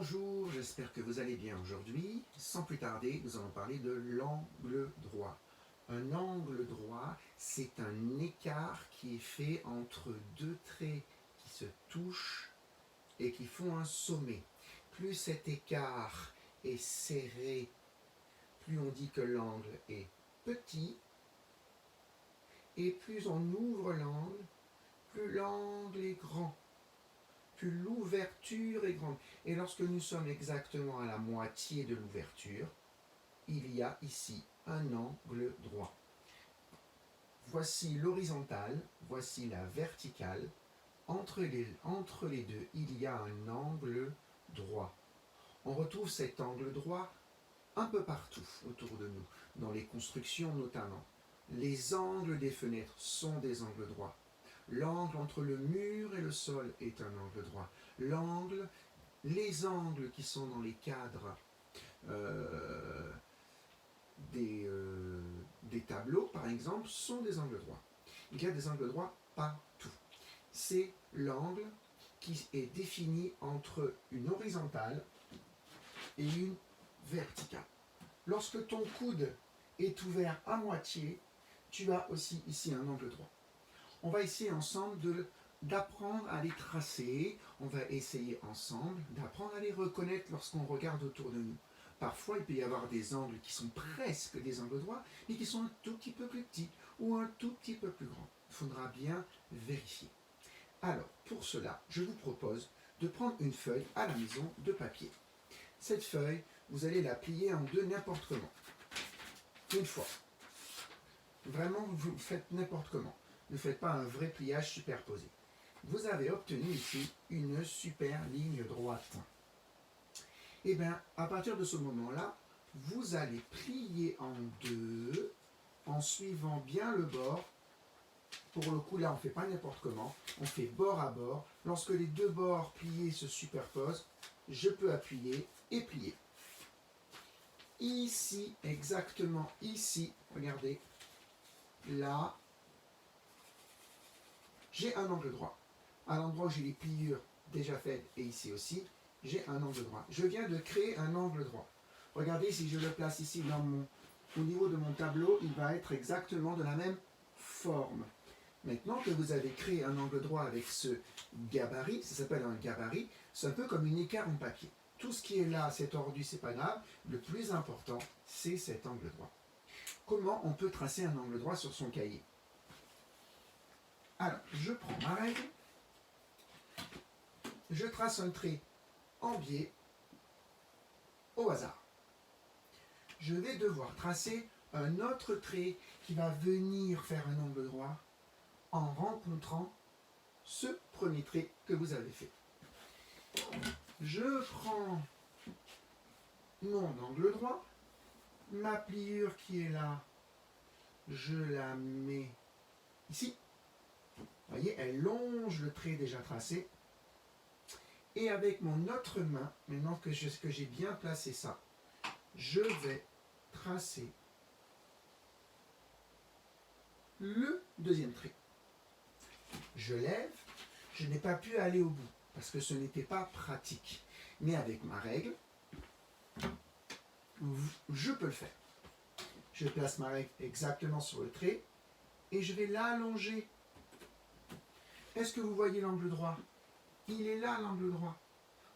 Bonjour, j'espère que vous allez bien aujourd'hui. Sans plus tarder, nous allons parler de l'angle droit. Un angle droit, c'est un écart qui est fait entre deux traits qui se touchent et qui font un sommet. Plus cet écart est serré, plus on dit que l'angle est petit, et plus on ouvre l'angle, plus l'angle est grand. Plus l'ouverture est grande. Et lorsque nous sommes exactement à la moitié de l'ouverture, il y a ici un angle droit. Voici l'horizontale, voici la verticale. Entre les deux, il y a un angle droit. On retrouve cet angle droit un peu partout autour de nous, dans les constructions notamment. Les angles des fenêtres sont des angles droits. L'angle entre le mur et le sol est un angle droit. Les angles qui sont dans les cadres des tableaux, par exemple, sont des angles droits. Il y a des angles droits partout. C'est l'angle qui est défini entre une horizontale et une verticale. Lorsque ton coude est ouvert à moitié, tu as aussi ici un angle droit. On va essayer ensemble d'apprendre à les tracer. On va essayer ensemble d'apprendre à les reconnaître lorsqu'on regarde autour de nous. Parfois, il peut y avoir des angles qui sont presque des angles droits, mais qui sont un tout petit peu plus petits ou un tout petit peu plus grands. Il faudra bien vérifier. Alors, pour cela, je vous propose de prendre une feuille à la maison de papier. Cette feuille, vous allez la plier en deux n'importe comment. Une fois. Vraiment, vous faites n'importe comment. Ne faites pas un vrai pliage superposé. Vous avez obtenu ici une super ligne droite. Et bien, à partir de ce moment-là, vous allez plier en deux en suivant bien le bord. Pour le coup, là, on ne fait pas n'importe comment. On fait bord à bord. Lorsque les deux bords pliés se superposent, je peux appuyer et plier. Ici, exactement ici, regardez, là, j'ai un angle droit. À l'endroit où j'ai les pliures déjà faites et ici aussi, j'ai un angle droit. Je viens de créer un angle droit. Regardez, si je le place ici au niveau de mon tableau, il va être exactement de la même forme. Maintenant que vous avez créé un angle droit avec ce gabarit, ça s'appelle un gabarit, c'est un peu comme une écart en papier. Tout ce qui est là, c'est tordu, c'est pas grave. Le plus important, c'est cet angle droit. Comment on peut tracer un angle droit sur son cahier? Alors, je prends ma règle, je trace un trait en biais au hasard. Je vais devoir tracer un autre trait qui va venir faire un angle droit en rencontrant ce premier trait que vous avez fait. Je prends mon angle droit, ma pliure qui est là, je la mets ici. Vous voyez, elle longe le trait déjà tracé. Et avec mon autre main, maintenant que j'ai bien placé ça, je vais tracer le deuxième trait. Je lève, je n'ai pas pu aller au bout parce que ce n'était pas pratique. Mais avec ma règle, je peux le faire. Je place ma règle exactement sur le trait et je vais l'allonger. Est-ce que vous voyez l'angle droit? Il est là l'angle droit.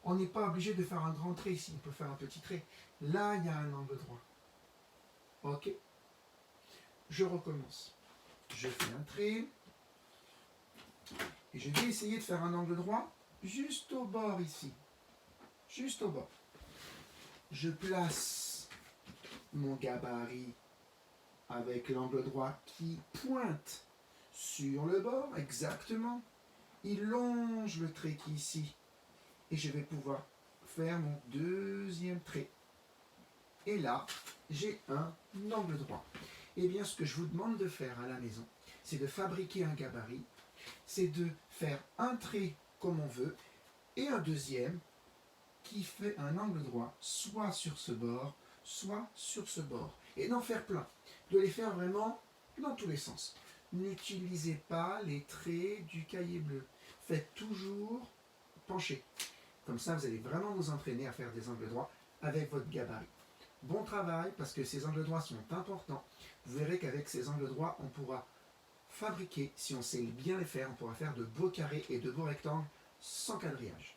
On n'est pas obligé de faire un grand trait ici, on peut faire un petit trait. Là, il y a un angle droit. Ok? Je recommence. Je fais un trait. Et je vais essayer de faire un angle droit juste au bord ici. Juste au bord. Je place mon gabarit avec l'angle droit qui pointe sur le bord, exactement. Il longe le trait qui est ici. Et je vais pouvoir faire mon deuxième trait. Et là, j'ai un angle droit. Eh bien, ce que je vous demande de faire à la maison, c'est de fabriquer un gabarit, c'est de faire un trait comme on veut, et un deuxième qui fait un angle droit, soit sur ce bord, soit sur ce bord. Et d'en faire plein, de les faire vraiment dans tous les sens. N'utilisez pas les traits du cahier bleu. Faites toujours pencher. Comme ça, vous allez vraiment vous entraîner à faire des angles droits avec votre gabarit. Bon travail, parce que ces angles droits sont importants. Vous verrez qu'avec ces angles droits, on pourra fabriquer, si on sait bien les faire, on pourra faire de beaux carrés et de beaux rectangles sans quadrillage.